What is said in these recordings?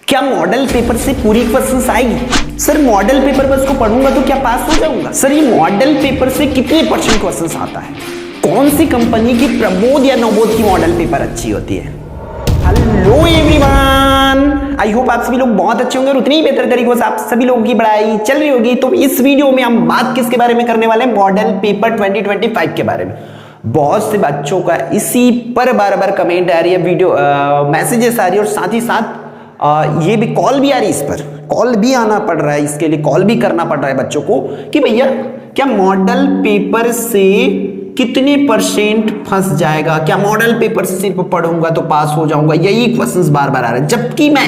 क्या model paper से पूरी क्वेश्चंस आएगी? सर मॉडल पेपर बस को पढ़ूंगा तो क्या पास हो जाऊंगा? सर ये मॉडल पेपर से कितने % क्वेश्चंस आता है? कौन सी कंपनी की प्रबोध या नवोद की मॉडल पेपर अच्छी होती है? हेलो एवरीवन, आई होप आप सभी लोग बहुत अच्छे होंगे और उतनी ही बेहतर तरीके से आप सभी लोगों की पढ़ाई चल रही होगी। तो इस वीडियो में हम बात किसके बारे में करने वाले हैं? मॉडल पेपर 2025 के बारे में। बहुत से बच्चों का इसी पर बार बार कमेंट आ रही है, वीडियो मैसेजेस आ रही है और साथ ही साथ ये भी कॉल भी आ रही है। इस पर कॉल भी आना पड़ रहा है, इसके लिए कॉल भी करना पड़ रहा है बच्चों को कि भैया क्या मॉडल पेपर से कितने % फंस जाएगा? क्या मॉडल पेपर से सिर्फ पढ़ूंगा तो पास हो जाऊंगा? यही क्वेश्चंस बार बार आ रहे हैं, जबकि मैं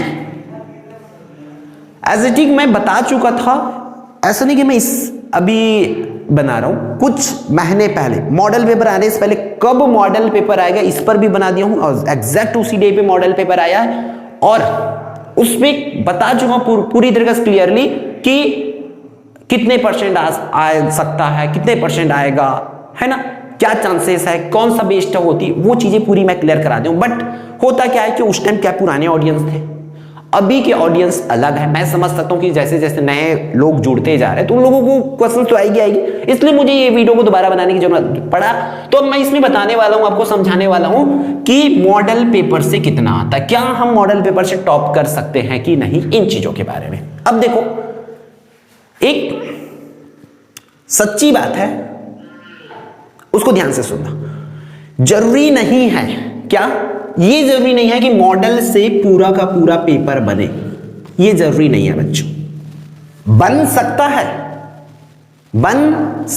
एज इट इज मैं बता चुका था। ऐसा नहीं कि मैं इस अभी बना रहा हूं, कुछ महीने पहले मॉडल पेपर आने से पहले कब मॉडल पेपर आएगा इस पर भी बना दिया हूं और एग्जैक्ट उसी डे पे मॉडल पेपर आया है और उसमें बता चुका हूं पूरी तरीके से क्लियरली कि कितने % आ सकता है, कितने % आएगा, है ना, क्या चांसेस है, कौन सा बेस्ट होती, वो चीजें पूरी मैं क्लियर करा दूं। बट होता क्या है कि उस टाइम क्या पुराने ऑडियंस थे, अभी के ऑडियंस अलग है। मैं समझ सकता हूं कि जैसे जैसे नए लोग जुड़ते जा रहे हैं तो उन लोगों को क्वेश्चन तो आएगी, इसलिए मुझे ये वीडियो को दोबारा बनाने की जरूरत पड़ा। तो मैं इसमें बताने वाला हूं, आपको समझाने वाला हूं कि मॉडल पेपर से कितना आता है, क्या हम मॉडल पेपर से टॉप कर सकते हैं कि नहीं, इन चीजों के बारे में। अब देखो, एक सच्ची बात है, उसको ध्यान से सुनना। जरूरी नहीं है, क्या ये जरूरी नहीं है कि मॉडल से पूरा का पूरा पेपर बने, ये जरूरी नहीं है बच्चों। बन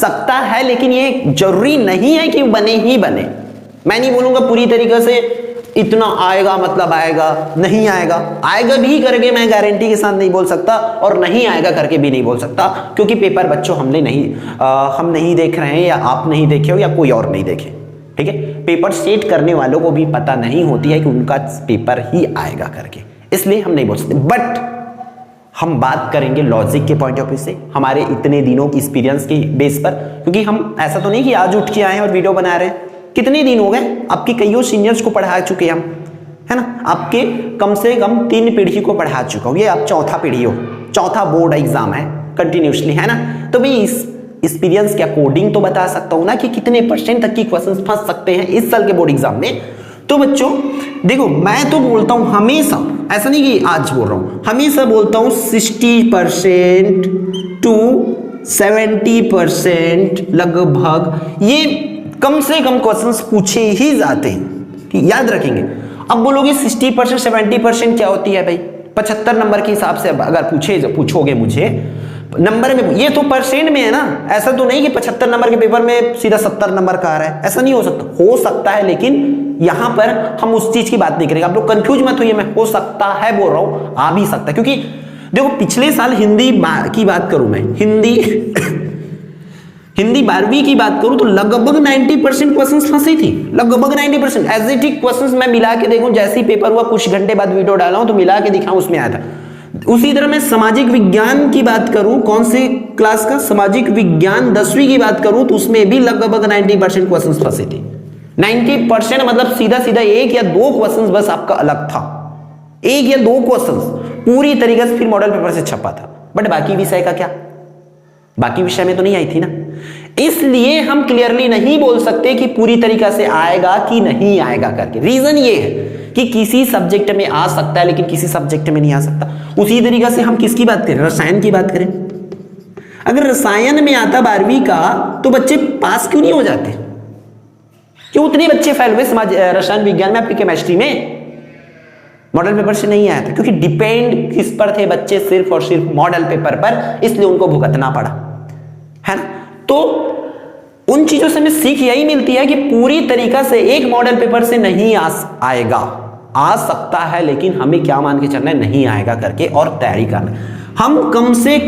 सकता है, लेकिन ये जरूरी नहीं है कि बने ही बने। मैं नहीं बोलूंगा पूरी तरीके से इतना आएगा मतलब आएगा, नहीं आएगा, आएगा भी करके मैं गारंटी के साथ नहीं बोल सकता और नहीं आएगा करके भी नहीं बोल सकता, क्योंकि पेपर बच्चों हम नहीं देख रहे हैं या आप नहीं देखे हो या कोई और नहीं देखे, ठीक है। पेपर सेट करने वालों को भी पता नहीं होती है कि उनका पेपर ही आएगा करके, इसलिए हम नहीं बोल सकते। बट हम बात करेंगे लॉजिक के पॉइंट ऑफ व्यू से, हमारे इतने दिनों की एक्सपीरियंस की बेस पर, क्योंकि हम ऐसा तो नहीं कि आज उठ के आए हैं और वीडियो बना रहे हैं। कितने दिन हो गए, आपके कईयों सीनियर्स को पढ़ा चुके हम, है ना, आपके कम से कम 3 पीढ़ी को पढ़ा चुका हूं, ये आप चौथा पीढ़ी हो, चौथा बोर्ड एग्जाम है कंटिन्यूसली, है ना। तो भाई इस एक्सपीरियंस के अकॉर्डिंग तो बता सकता हूं ना कि कितने % तक की क्वेश्चंस फंस सकते हैं इस साल के बोर्ड एग्जाम में। तो बच्चों देखो, मैं तो बोलता हूं हमेशा, ऐसा नहीं कि आज बोल रहा हूं, हमेशा बोलता हूं 60% to 70% लगभग ये कम से कम क्वेश्चंस पूछे ही जाते हैं, याद रखेंगे। अब बोलोगे 60% 70% क्या होती है भाई? 75 नंबर के हिसाब से अगर पूछोगे मुझे नंबर में, ये तो % में है ना, ऐसा तो नहीं कि 75 नंबर के पेपर में सीधा 70 नंबर का आ रहा है, ऐसा नहीं हो सकता है, लेकिन यहां पर हम उस चीज की बात नहीं करेंगे। आप लोग कंफ्यूज मत होइए, मैं हो सकता है बोल रहा हूं, आ भी सकता है, क्योंकि देखो पिछले साल हिंदी की बात करूं मैं, हिंदी 12वीं की बात करूं तो लगभग 90% क्वेश्चंस फंसी थी, लगभग 90%। एज इट इज क्वेश्चंस मैं मिला के देखूं, जैसे ही पेपर हुआ कुछ घंटे बाद वीडियो डाला हूं तो मिला के दिखाऊं, उसमें आया था। उसी तरह मैं सामाजिक विज्ञान की बात करूं, कौन सी क्लास का, सामाजिक विज्ञान 10वीं की बात करूं तो उसमें भी लगभग 90% क्वेश्चंस फंसी थी। 90% मतलब सीधा सीधा 1 या 2 क्वेश्चंस बस आपका अलग था, 1 या 2 क्वेश्चंस पूरी तरीके से फिर मॉडल पेपर से छपा था। बट बाकी विषय का क्या, बाकी विषय में तो नहीं आई थी ना, इसलिए हम क्लियरली नहीं बोल सकते कि पूरी तरीके से आएगा कि नहीं आएगा करके। रीजन ये है कि किसी सब्जेक्ट में आ सकता है लेकिन किसी सब्जेक्ट में नहीं आ सकता। उसी तरीके से हम किसकी बात करें, रसायन की बात करें, अगर रसायन में आता 12वीं का तो बच्चे पास क्यों नहीं हो जाते? क्यों उतने बच्चे फेल हुए रसायन विज्ञान में, आपकी केमिस्ट्री में मॉडल पेपर से नहीं आया था? क्योंकि डिपेंड किस पर थे बच्चे, सिर्फ और सिर्फ मॉडल पेपर पर, इसलिए उनको भुगतना पड़ा, है ना। तो उन चीजों से हमें सीख यही मिलती है कि पूरी तरीका से एक मॉडल पेपर से नहीं आएगा, आ सकता है, लेकिन हमें क्या मान के चलना है, नहीं आएगा करके और तैयारी करना। हम कम से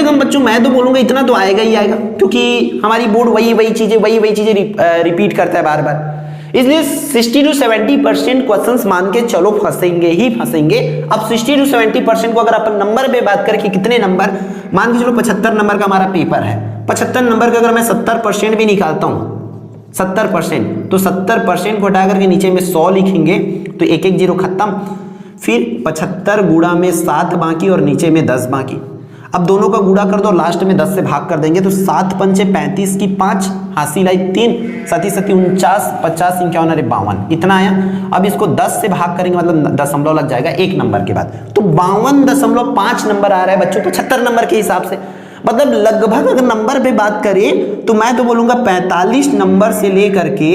कम बच्चों मैं तो बोलूंगा इतना तो आएगा ही आएगा, क्योंकि हमारी बोर्ड वही चीजें रिपीट करता है बार बार, इसलिए 60 to 70% क्वेश्चंस मान के चलो फंसेंगे ही फंसेंगे। अब 60 to 70% को अगर अपन नंबर पे बात करें कि कितने नंबर, मान के चलो 75 नंबर का हमारा पेपर है, 75 नंबर का अगर मैं 70% भी निकालता हूं, 70%, तो 70% को हटा करके नीचे में 100 लिखेंगे तो एक एक जीरो खत्म। फिर 75 गुणा में 7 बाकी और नीचे में 10 बाकी। अब दोनों का गुणा कर दो, लास्ट में 10 से भाग कर देंगे तो 7 पंचे 35 की 5 हासिल आई 3 7 7 49 50 51 अरे 52 इतना आया। अब इसको 10 से भाग करेंगे मतलब दशमलव लग जाएगा एक नंबर के बाद, तो 52.5 नंबर आ रहा है बच्चों 75 नंबर के हिसाब से। मतलब लगभग अगर नंबर पे बात करें तो मैं तो बोलूंगा 45 नंबर से लेकर के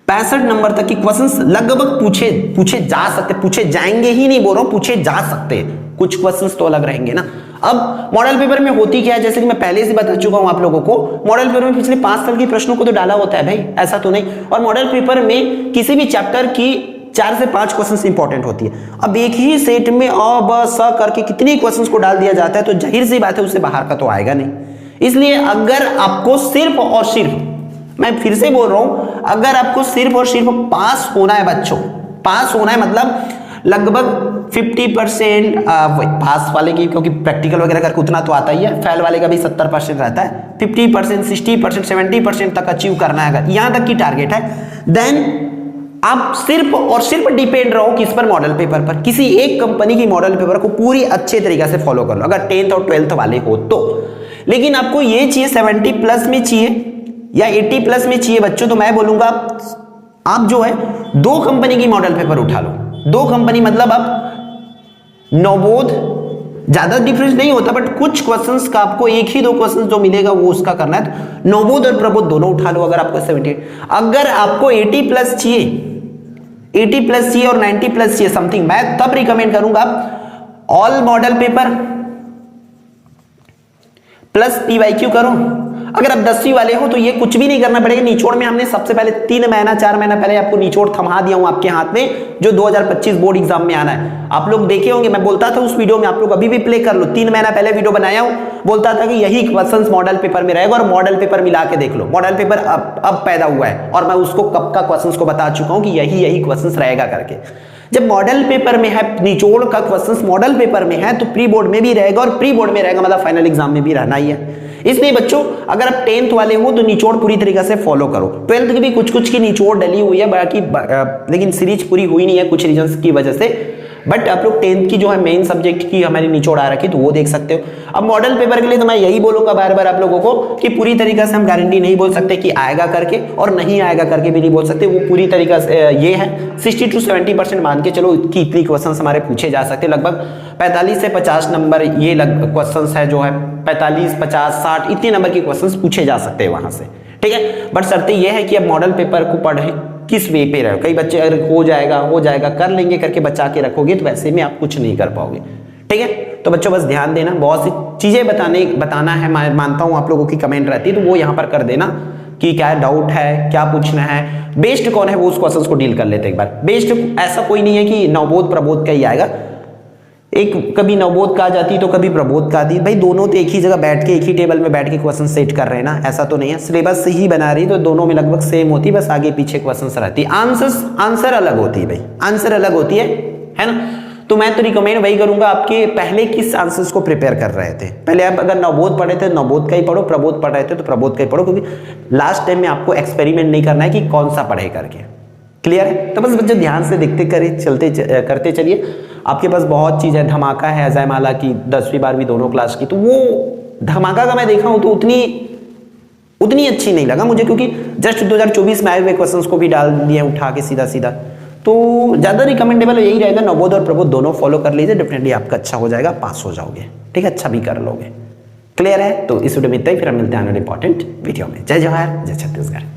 65 नंबर तक की क्वेश्चंस लगभग पूछे जा सकते, पूछे जाएंगे ही नहीं बोल रहा हूं, पूछे जा सकते हैं। कुछ क्वेश्चंस तो अलग रहेंगे ना। अब मॉडल पेपर में होती क्या है, जैसे कि मैं पहले से बता चुका हूं आप लोगों को, मॉडल पेपर में पिछले 5 साल के प्रश्नों को तो डाला होता है भाई, ऐसा तो नहीं। और मॉडल पेपर में किसी भी चैप्टर की 4 से 5 क्वेश्चंस इंपॉर्टेंट होती है। अब एक ही सेट में अ ब स करके कितनी क्वेश्चंस को डाल दिया जाता है तो जाहिर सी बात है उससे बाहर का तो आएगा नहीं। इसलिए अगर आपको सिर्फ और सिर्फ, मैं फिर से बोल रहा हूं, अगर आपको सिर्फ और सिर्फ पास होना है बच्चों, पास होना है मतलब लगभग 50% पास वाले की, क्योंकि प्रैक्टिकल वगैरह करके उतना तो आता ही है, फेल वाले का भी 70% रहता है, 50% 60% 70% तक अचीव करना है। अगर यहां तक की टारगेट है देन आप सिर्फ और सिर्फ डिपेंड रहो किस पर, मॉडल पेपर पर। किसी एक कंपनी की मॉडल पेपर को पूरी अच्छे तरीके से फॉलो कर लो अगर 10th और 12th वाले हो तो। लेकिन आपको ये चाहिए 70 प्लस में चाहिए या 80 प्लस में चाहिए बच्चों, तो मैं बोलूंगा आप जो है 2 कंपनी की मॉडल पेपर उठा लो। 2 कंपनी मतलब आप नवोध, ज्यादा डिफरेंस नहीं होता बट कुछ क्वेश्चंस का आपको एक ही 2 क्वेश्चंस जो मिलेगा वो उसका करना है, तो नवोध और प्रबोध दोनों उठा लो। अगर आपको 70, अगर आपको 80 प्लस चाहिए, 80 प्लस चाहिए और 90 प्लस चाहिए समथिंग, मैं तब रिकमेंड करूंगा all model paper plus PYQ करो। अगर आप 10वीं वाले हो तो ये कुछ भी नहीं करना पड़ेगा। निचोड़ में हमने सबसे पहले 3 महीना 4 महीना पहले आपको निचोड़ थमा दिया हूं आपके हाथ में, जो 2025 बोर्ड एग्जाम में आना है। आप लोग देखे होंगे, मैं बोलता था उस वीडियो में, आप लोग अभी भी प्ले कर लो, 3 महीना पहले वीडियो बनाया हूं, बोलता था कि यही क्वेश्चंस मॉडल पेपर में रहेगा और मॉडल पेपर मिला के देख लो। मॉडल पेपर अब पैदा हुआ है और मैं उसको कब का क्वेश्चंस को बता चुका हूं कि यही क्वेश्चंस रहेगा करके। जब मॉडल पेपर में है, निचोड़ का क्वेश्चंस मॉडल पेपर में है, तो प्री बोर्ड में भी रहेगा और प्री बोर्ड में रहेगा मतलब फाइनल एग्जाम में भी रहना ही है। इसलिए बच्चों अगर आप 10th वाले हो तो निचोड़ पूरी तरीके से फॉलो करो। 12th की भी कुछ की निचोड़ डली हुई है बाकी, लेकिन सीरीज पूरी हुई नहीं है कुछ रीजंस की वजह से। बट आप लोग 10th की जो है मेन सब्जेक्ट की हमारी निचोड़ आ रखी तो वो देख सकते हो। अब मॉडल पेपर के लिए तो मैं यही बोलूंगा बार बार आप लोगों को कि पूरी तरीके से हम गारंटी नहीं बोल सकते कि आएगा करके, और नहीं आएगा करके भी नहीं बोल सकते। वो पूरी तरीके से ये है 60 to 70% मान के चलो कि इतनी क्वेश्चन हमारे पूछे जा सकते, लगभग 45 से 50 नंबर ये क्वेश्चन है जो है 45 50 60 इतने नंबर के क्वेश्चन पूछे जा सकते हैं वहां से, ठीक है। बट शर्त ये है कि अब मॉडल पेपर को पढ़े किस वे पे रहो। कई बच्चे अगर हो जाएगा कर लेंगे करके बचा के रखोगे तो वैसे में आप कुछ नहीं कर पाओगे, ठीक है। तो बच्चों बस ध्यान देना, बहुत सी चीजें बताना है, मैं मानता हूं आप लोगों की कमेंट रहती है तो वो यहाँ पर कर देना कि क्या डाउट है, क्या पूछना है, बेस्ट कौन है वो उस क्वेश्चन को डील कर लेते एक बार। बेस्ट ऐसा कोई नहीं है कि नवबोध प्रबोध का ही आएगा, एक कभी नवबोध का आ जाती तो कभी प्रबोध का आती, भाई दोनों तो एक ही जगह बैठ के एक ही टेबल में बैठ के क्वेश्चन सेट कर रहे हैं ना, ऐसा तो नहीं है। सिलेबस से ही बना रही तो दोनों में लगभग सेम होती, बस आगे पीछे क्वेश्चन रहती है, आंसर अलग होती है भाई, आंसर अलग होती है ना। तो मैं तो रिकमेंड वही करूंगा, आपके पहले किस आंसर्स को प्रिपेयर कर रहे थे, पहले आप अगर नवबोध पढ़े थे नवबोध का ही पढ़ो, प्रबोध पढ़ रहे थे तो प्रबोध का ही पढ़ो, क्योंकि लास्ट टाइम में आपको एक्सपेरिमेंट नहीं करना है कि कौन सा पढ़े करके, क्लियर है। तो बस बच्चे ध्यान से देखते करते चलिए, आपके पास बहुत चीज है, धमाका है अजय माला की 10वीं 12वीं दोनों क्लास की, तो वो धमाका का मैं देखा हूं तो उतनी अच्छी नहीं लगा मुझे, क्योंकि जस्ट 2024 में आए हुए क्वेश्चंस को भी डाल दिए उठा के सीधा, तो ज्यादा रिकमेंडेबल यही रहेगा नवबोध और प्रबोध दोनों फॉलो कर लीजिए, डेफिनेटली आपका अच्छा हो जाएगा, पास हो जाओगे, ठीक है, अच्छा भी कर लोगे, क्लियर है। तो इस वीडियो में इतना ही, फिर हम मिलते हैं इंपॉर्टेंट वीडियो में। जय जवाहर, जय छत्तीसगढ़।